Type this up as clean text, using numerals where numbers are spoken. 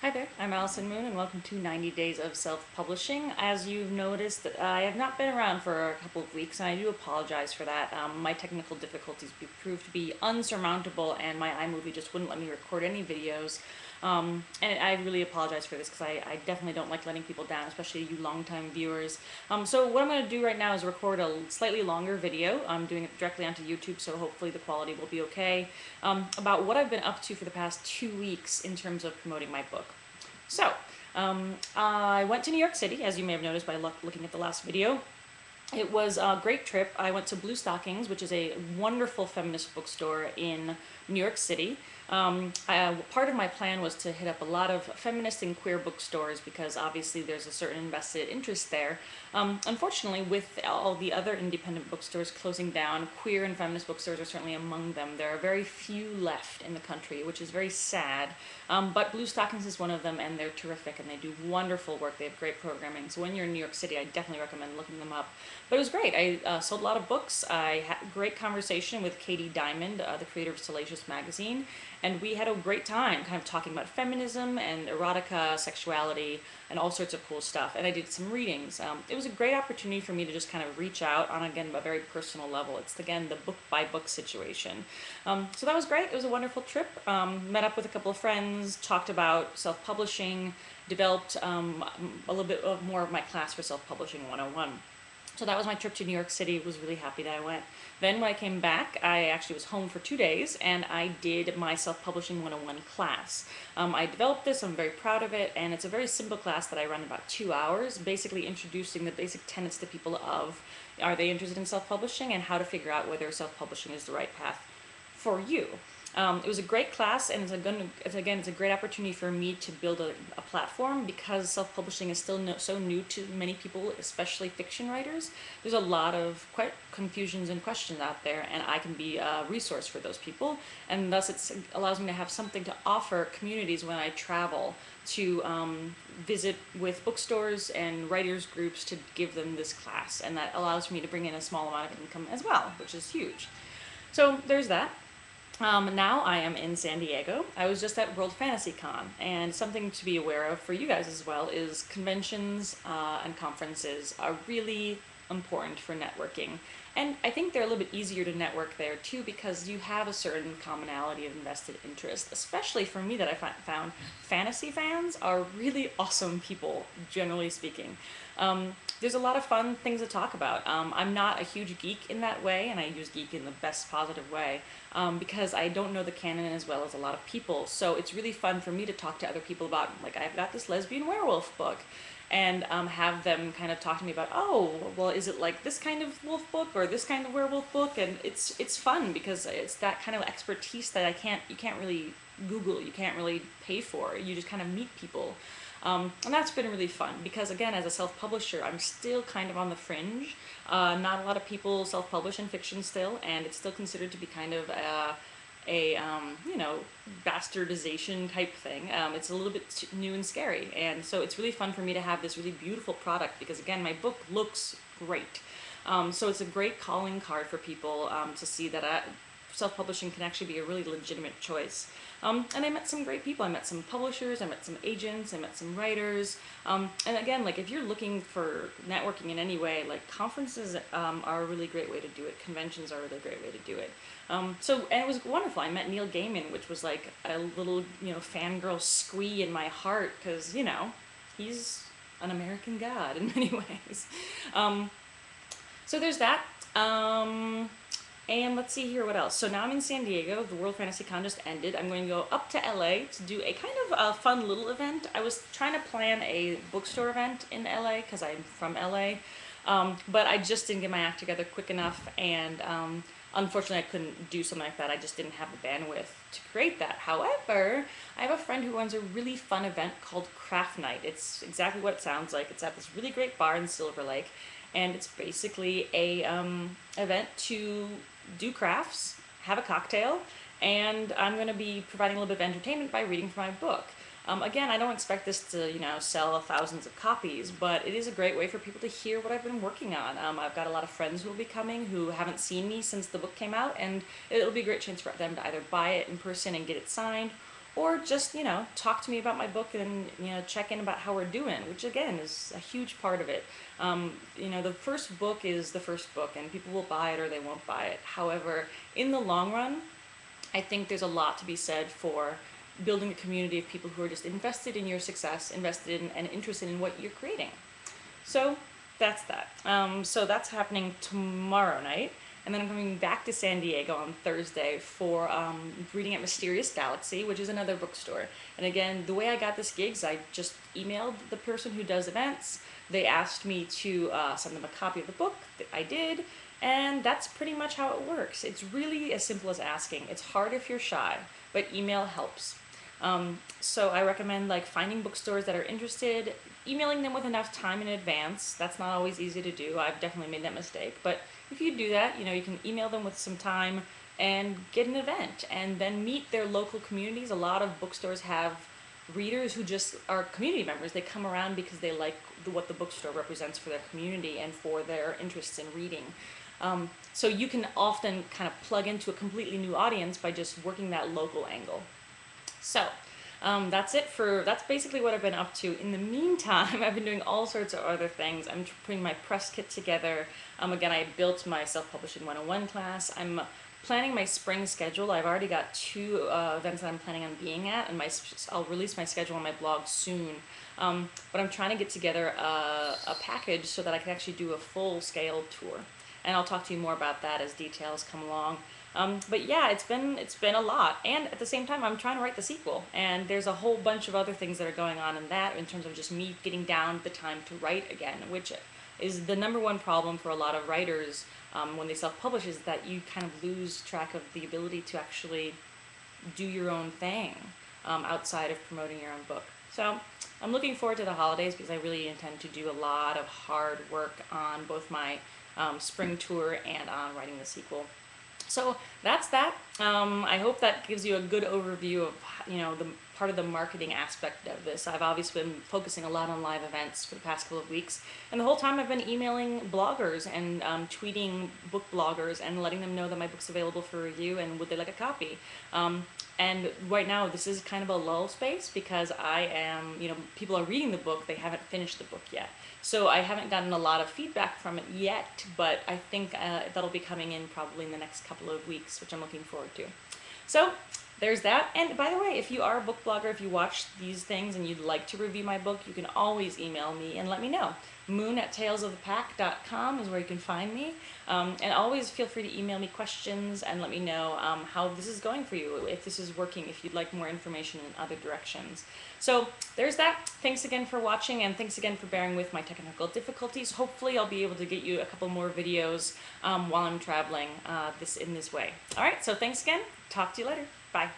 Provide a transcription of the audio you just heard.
Hi there, I'm Allison Moon and welcome to 90 Days of Self-Publishing. As you've noticed, I have not been around for a couple of weeks and I do apologize for that. My technical difficulties proved to be unsurmountable and my iMovie just wouldn't let me record any videos. And I really apologize for this because I definitely don't like letting people down, especially you longtime viewers. So what I'm going to do right now is record a slightly longer video. I'm doing it directly onto YouTube, so hopefully the quality will be okay, about what I've been up to for the past 2 weeks in terms of promoting my book. So, I went to New York City, as you may have noticed by looking at the last video. It was a great trip. I went to Blue Stockings, which is a wonderful feminist bookstore in New York City. Part of my plan was to hit up a lot of feminist and queer bookstores because obviously there's a certain invested interest there. Unfortunately, with all the other independent bookstores closing down, queer and feminist bookstores are certainly among them. There are very few left in the country, which is very sad. But Blue Stockings is one of them, and they're terrific, and they do wonderful work. They have great programming. So when you're in New York City, I definitely recommend looking them up. But it was great. I sold a lot of books. I had a great conversation with Katie Diamond, the creator of Salacious Magazine, and we had a great time kind of talking about feminism and erotica, sexuality, and all sorts of cool stuff. And I did some readings. It was a great opportunity for me to just kind of reach out on, again, a very personal level. It's, again, the book-by-book situation. So that was great. It was a wonderful trip. Met up with a couple of friends, talked about self-publishing, developed a little bit more of my class for Self-Publishing 101. So that was my trip to New York City. Was really happy that I went. Then when I came back, I actually was home for 2 days and I did my Self-Publishing 101 class. I developed this, I'm very proud of it, and it's a very simple class that I run in about 2 hours, basically introducing the basic tenets to people of are they interested in self-publishing and how to figure out whether self-publishing is the right path for you. It was a great class, and it's a great opportunity for me to build a platform because self-publishing is still so new to many people, especially fiction writers. There's a lot of confusions and questions out there, and I can be a resource for those people, and thus it allows me to have something to offer communities when I travel to visit with bookstores and writers groups to give them this class, and that allows me to bring in a small amount of income as well, which is huge. So there's that. Now I am in San Diego. I was just at World Fantasy Con, and something to be aware of for you guys as well is conventions and conferences are really important for networking. And I think they're a little bit easier to network there too because you have a certain commonality of invested interest, especially for me that I found fantasy fans are really awesome people, generally speaking. There's a lot of fun things to talk about. I'm not a huge geek in that way, and I use geek in the best positive way, because I don't know the canon as well as a lot of people. So it's really fun for me to talk to other people about, like, I've got this lesbian werewolf book, and have them kind of talk to me about, oh, well, is it like this kind of wolf book or this kind of werewolf book? And it's fun because it's that kind of expertise that you can't really Google, you can't really pay for. You just kind of meet people. And that's been really fun because, again, as a self-publisher, I'm still kind of on the fringe. Not a lot of people self-publish in fiction still, and it's still considered to be kind of you know, bastardization type thing. It's a little bit new and scary, and so it's really fun for me to have this really beautiful product because, again, my book looks great. So it's a great calling card for people to see that self-publishing can actually be a really legitimate choice. And I met some great people. I met some publishers, I met some agents, I met some writers. And again, like, if you're looking for networking in any way, like, conferences are a really great way to do it. Conventions are a really great way to do it. And it was wonderful. I met Neil Gaiman, which was like a little, fangirl squee in my heart because, he's an American god in many ways. So there's that. And let's see here what else. So now I'm in San Diego. The World Fantasy Con just ended. I'm going to go up to LA to do a kind of a fun little event. I was trying to plan a bookstore event in LA because I'm from LA, but I just didn't get my act together quick enough, and unfortunately I couldn't do something like that. I just didn't have the bandwidth to create that. However, I have a friend who runs a really fun event called Craft Night. It's exactly what it sounds like. It's at this really great bar in Silver Lake, and it's basically a event to do crafts, have a cocktail, and I'm going to be providing a little bit of entertainment by reading from my book. Again, I don't expect this to, sell thousands of copies, but it is a great way for people to hear what I've been working on. I've got a lot of friends who will be coming who haven't seen me since the book came out, and it'll be a great chance for them to either buy it in person and get it signed, or just, talk to me about my book and, check in about how we're doing, which again is a huge part of it. The first book is the first book, and people will buy it or they won't buy it. However, in the long run, I think there's a lot to be said for building a community of people who are just invested in your success, invested in and interested in what you're creating. So that's that. So that's happening tomorrow night. And then I'm coming back to San Diego on Thursday for reading at Mysterious Galaxy, which is another bookstore. And again, the way I got this gig is I just emailed the person who does events. They asked me to send them a copy of the book. I did. And that's pretty much how it works. It's really as simple as asking. It's hard if you're shy, but email helps. So I recommend finding bookstores that are interested, emailing them with enough time in advance. That's not always easy to do. I've definitely made that mistake. But if you do that, you can email them with some time and get an event and then meet their local communities. A lot of bookstores have readers who just are community members. They come around because they like what the bookstore represents for their community and for their interests in reading. So you can often kind of plug into a completely new audience by just working that local angle. So that's basically what I've been up to. In the meantime, I've been doing all sorts of other things. I'm putting my press kit together. Again, I built my self-publishing 101 class. I'm planning my spring schedule. I've already got 2 events that I'm planning on being at, and I'll release my schedule on my blog soon. But I'm trying to get together a package so that I can actually do a full-scale tour. And I'll talk to you more about that as details come along. But yeah, it's been a lot, and at the same time, I'm trying to write the sequel, and there's a whole bunch of other things that are going on in that, in terms of just me getting down the time to write again, which is the number one problem for a lot of writers when they self-publish, is that you kind of lose track of the ability to actually do your own thing outside of promoting your own book. So I'm looking forward to the holidays because I really intend to do a lot of hard work on both my spring tour and on writing the sequel. So that's that. I hope that gives you a good overview of, the part of the marketing aspect of this. I've obviously been focusing a lot on live events for the past couple of weeks, and the whole time I've been emailing bloggers and tweeting book bloggers and letting them know that my book's available for review and would they like a copy. And right now this is kind of a lull space because people are reading the book, they haven't finished the book yet. So I haven't gotten a lot of feedback from it yet, but I think that'll be coming in probably in the next couple of weeks, which I'm looking forward to. So there's that. And by the way, if you are a book blogger, if you watch these things and you'd like to review my book, you can always email me and let me know. moon@talesofthepack.com is where you can find me. And always feel free to email me questions and let me know how this is going for you, if this is working, if you'd like more information in other directions. So there's that. Thanks again for watching, and thanks again for bearing with my technical difficulties. Hopefully I'll be able to get you a couple more videos while I'm traveling in this way. All right, so thanks again. Talk to you later. Bye.